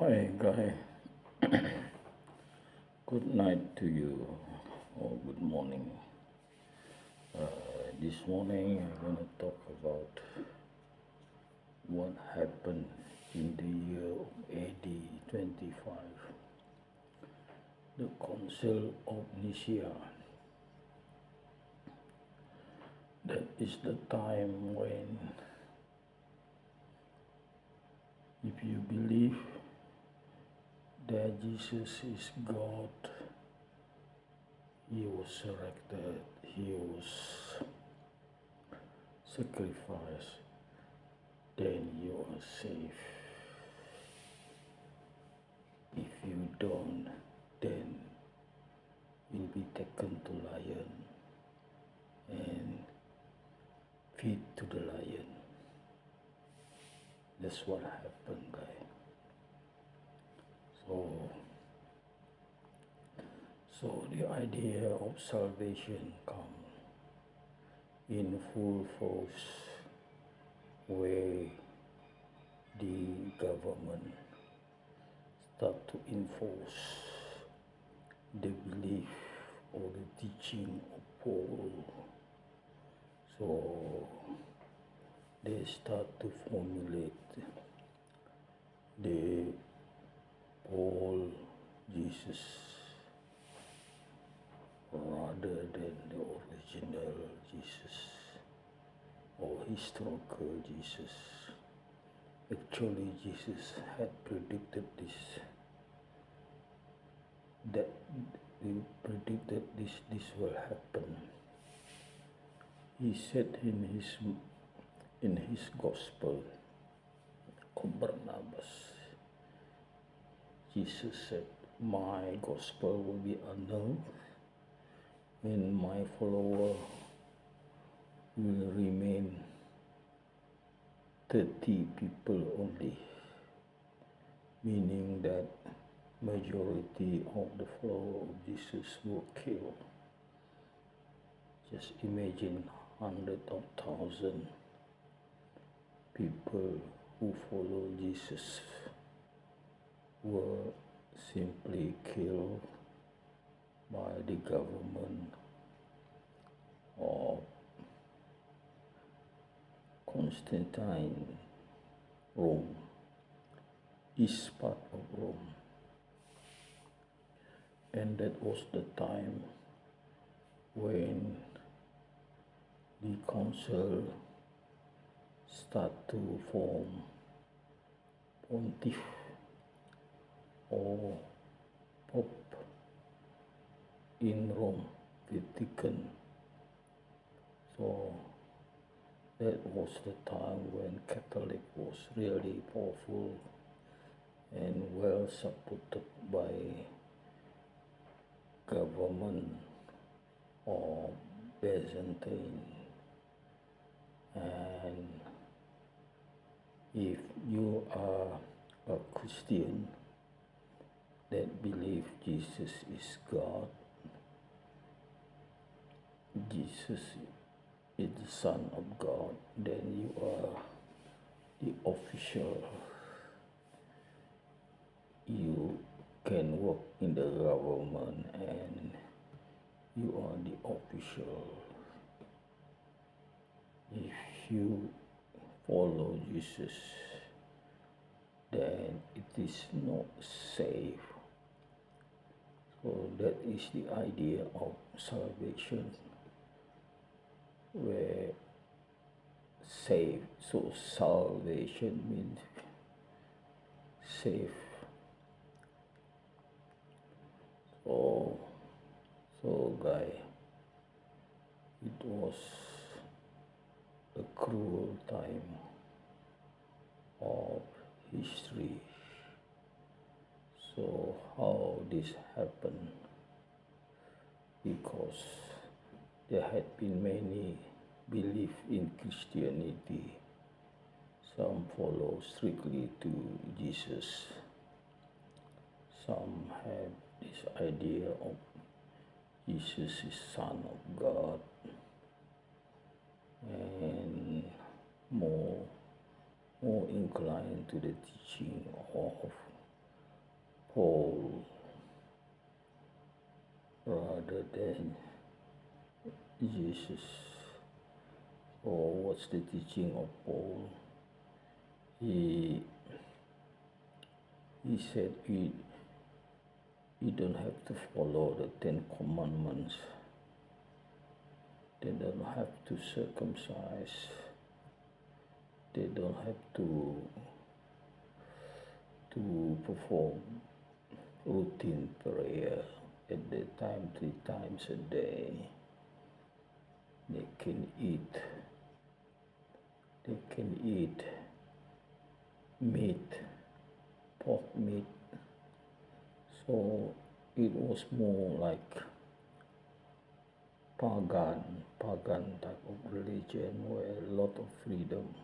Hi, guy. Good night to you, or good morning. This morning, I'm going to talk about what happened in the year of AD 25, the Council of Nicaea. That is the time when, if you believe that Jesus is God, He was resurrected, He was sacrificed, then you are safe. If you don't, then you'll be taken to lion and feed to the lion. That's what happened, guys. So the idea of salvation comes in full force where the government start to enforce the belief or the teaching of Paul. So they start to formulate the Paul Jesus rather than the original Jesus or historical Jesus. Actually, Jesus had predicted this, that he predicted this will happen. He said in his gospel of Barnabas, Jesus said, my gospel will be unknown and my follower will remain 30 people only, meaning that majority of the follower of Jesus were killed. Just imagine hundreds of thousands people who follow Jesus were simply killed by the government of Constantine, Rome, east part of Rome. And that was the time when the council start to form pontiff or pope in Rome, Vatican. So that was the time when Catholic was really powerful and well supported by government of Byzantine. And if you are a Christian that believe Jesus is God, Jesus is the Son of God, then you are the official. You can work in the government and you are the official. If you follow Jesus, then it is not safe. So that is the idea of salvation, where safe. So salvation means safe. So guy, it was a cruel time of history. So how this happened? Because there had been many belief in Christianity. Some follow strictly to Jesus. Some have this idea of Jesus is Son of God, and more inclined to the teaching of than Jesus, or what's the teaching of Paul. He said you don't have to follow the 10 Commandments. They don't have to circumcise. They don't have to perform routine prayer at the time 3 times a day. They can eat meat, pork meat. So it was more like pagan type of religion where a lot of freedom,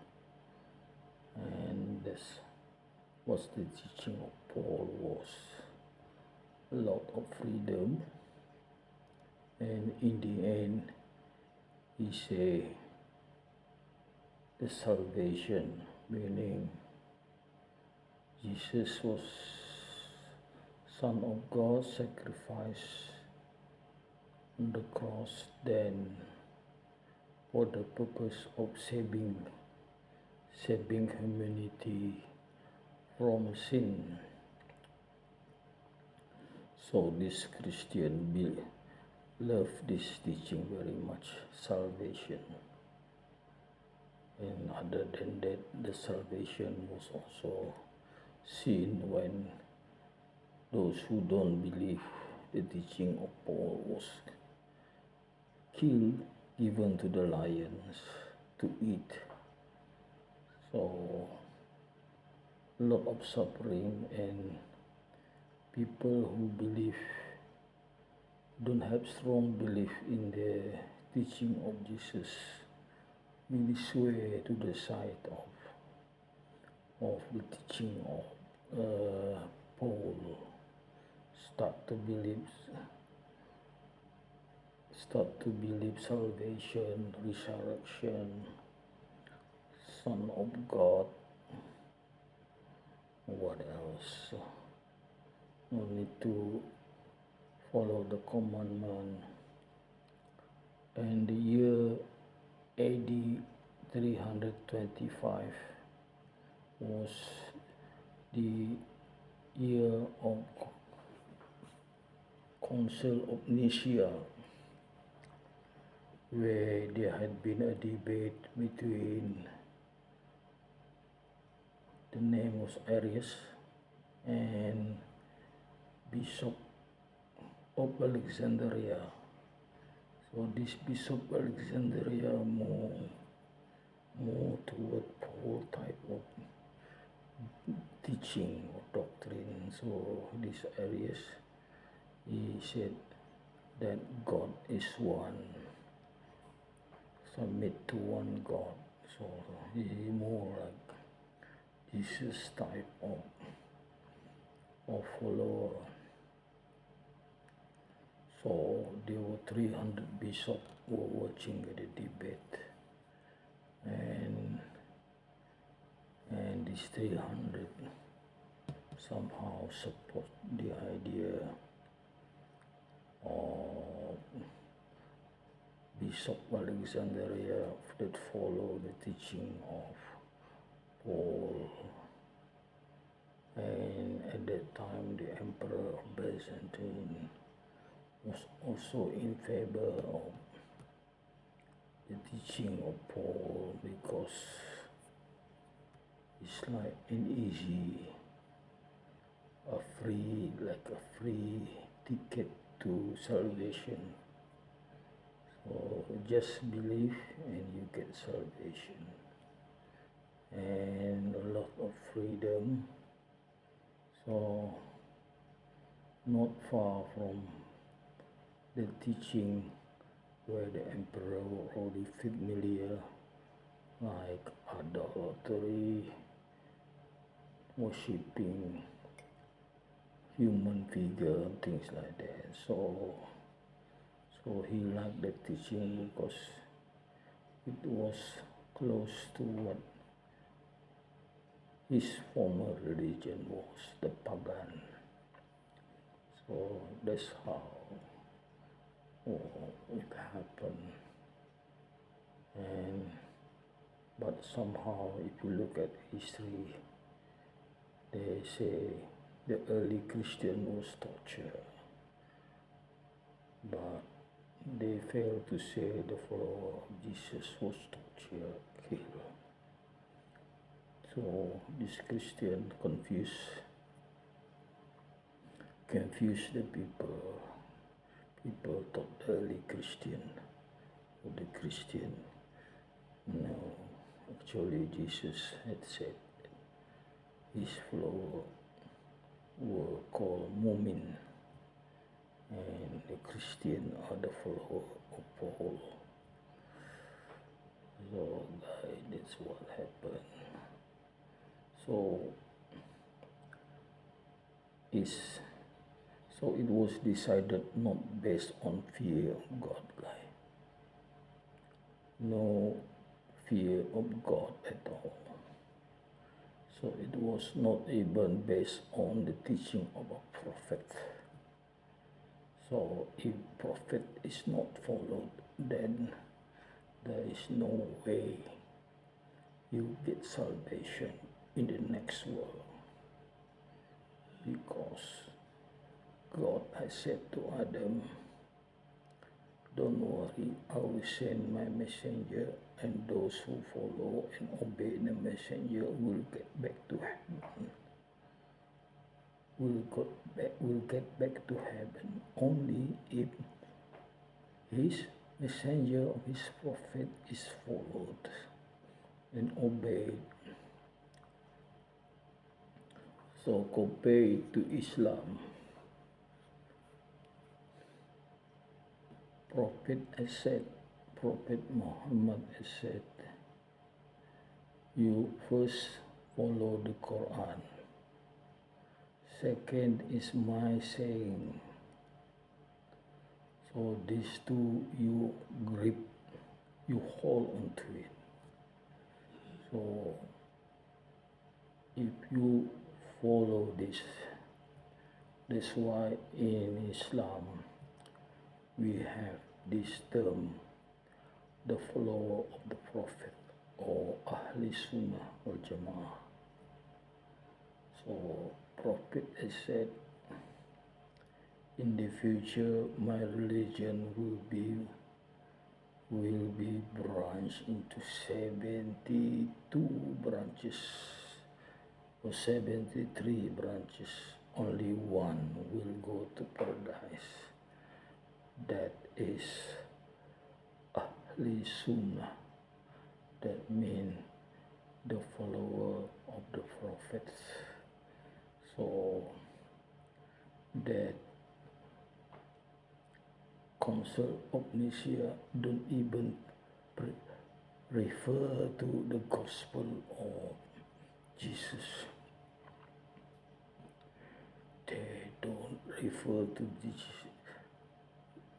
and this was the teaching of Paul, was a lot of freedom. And in the end, he say the salvation, meaning Jesus was Son of God, sacrificed on the cross, then for the purpose of saving humanity from sin. So this Christian love this teaching very much, salvation. And other than that, the salvation was also seen when those who don't believe the teaching of Paul was killed, given to the lions to eat. So a lot of suffering, and people who don't have strong belief in the teaching of Jesus really sway to the side of the teaching of Paul, start to believe salvation, resurrection, Son of God. What else? No need to follow the commandment. And the year AD 325 was the year of Council of Nicaea, where there had been a debate between, the name was Arius, and Bishop of Alexandria. So this Bishop of Alexandria more toward Paul type of teaching or doctrine. So this Arius, he said that God is one, submit to one God. So he more like Jesus type of follower. So there were 300 bishops who were watching the debate, and these 300 somehow support the idea of Bishop Alexandria that follow the teaching of Paul. And at that time, the Emperor Byzantine was also in favor of the teaching of Paul, because it's like an easy, a free ticket to salvation. So just believe and you get salvation, and a lot of freedom. So not far from the teaching where the emperor was already familiar, like adultery, worshipping human figure, things like that. So he liked the teaching because it was close to what his former religion was, the pagan. So that's how it happened. And but somehow, if you look at history, they say the early Christian was tortured, but they fail to say the follower of Jesus was tortured, killed. So this Christian confused the people. People thought the early Christian or the Christian. No, actually Jesus had said his follower were called Mu'min, and the Christian are the follower of Paul. So that's what happened. So it was decided not based on fear of God, guys. No fear of God at all. So it was not even based on the teaching of a prophet. So if prophet is not followed, then there is no way you get salvation in the next world. Because God has said to Adam, don't worry, I will send my messenger, and those who follow and obey the messenger will get back to heaven. Will get back to heaven only if his messenger of his prophet is followed and obeyed. So compare to Islam. Prophet Muhammad has said, you first follow the Quran. Second is my saying. So these two you grip, you hold onto it. So if you follow this, that's why in Islam we have this term, the follower of the Prophet, or Ahli Sunnah wal Jama'ah. So Prophet has said, in the future my religion will be branched into 72 branches or 73 branches. Only one will go to paradise. That is Ahli Sunnah. That means the follower of the prophets. So that Council of Nicaea don't even refer to the gospel of Jesus. They don't refer to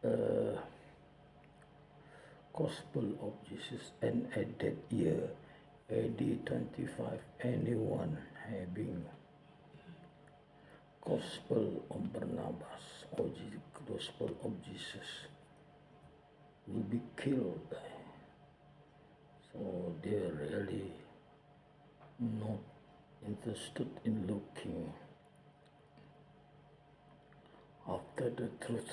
the gospel of Jesus. And at that year, AD 25, anyone having gospel of Barnabas or gospel of Jesus will be killed. So they're really not interested in looking after the truth.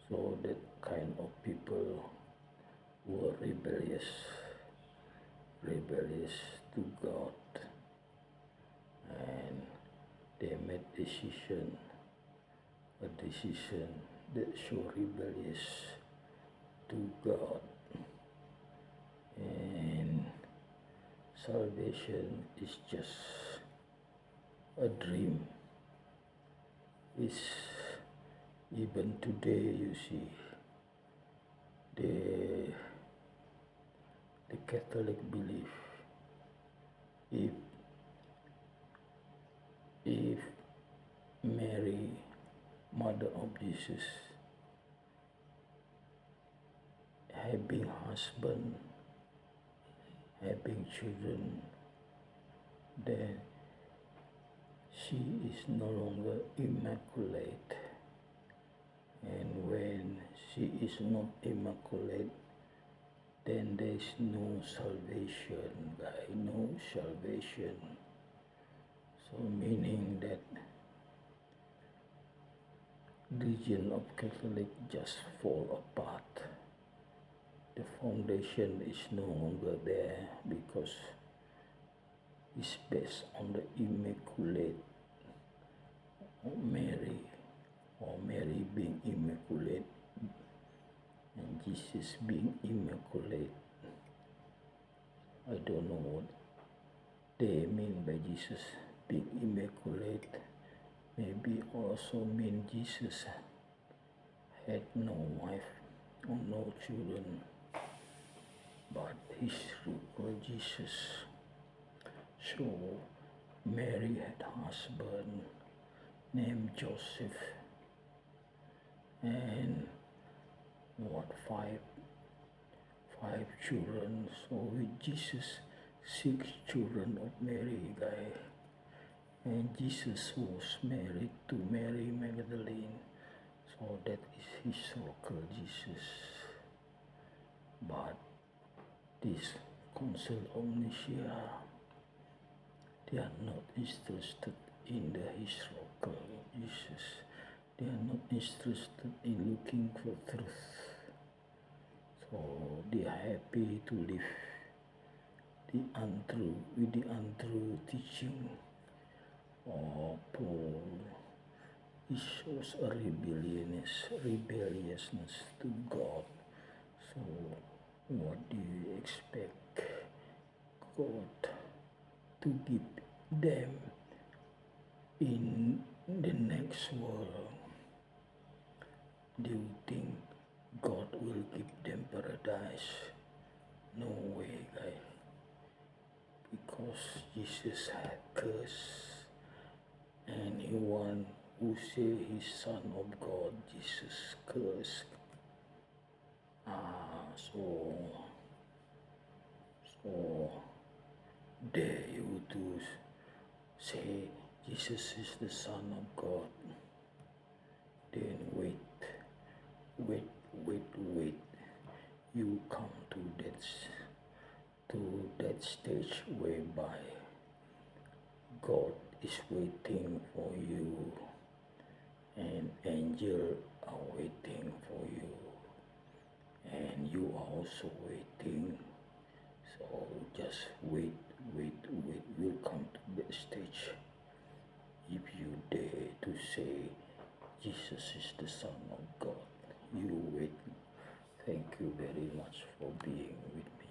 So that kind of people were rebellious to God, and they made a decision that show rebellious to God, and salvation is just a dream. It's even today, you see, the Catholic belief, if Mary, mother of Jesus, having husband, having children, then she is no longer immaculate, And when she is not immaculate, then there's no salvation, guys, no salvation. So meaning that religion of Catholic just fall apart. The foundation is no longer there because it's based on the Immaculate Mary, or Mary being immaculate and Jesus being immaculate. I don't know what they mean by Jesus being immaculate. Maybe also mean Jesus had no wife or no children, but his real Jesus. So Mary had a husband named Joseph, and five children. So with Jesus, 6 children of Mary, guys. And Jesus was married to Mary Magdalene. So that is historical Jesus. But this Council of Nicaea, they are not interested in the historical Jesus. They are not interested in looking for truth. So they are happy to live with the untrue teaching of Paul. It shows a rebelliousness to God. So what do you expect God to give them in the next world? Do you think God will give them paradise? No way, guys. Because Jesus had cursed anyone who say he's Son of God. Jesus cursed. So dare you to say Jesus is the Son of God? Then wait. You come to that stage whereby God is waiting for you and angels are waiting for you and you are also waiting. So just wait. We'll come to that stage. If you dare to say Jesus is the Son of God, you wait. Thank you very much for being with me.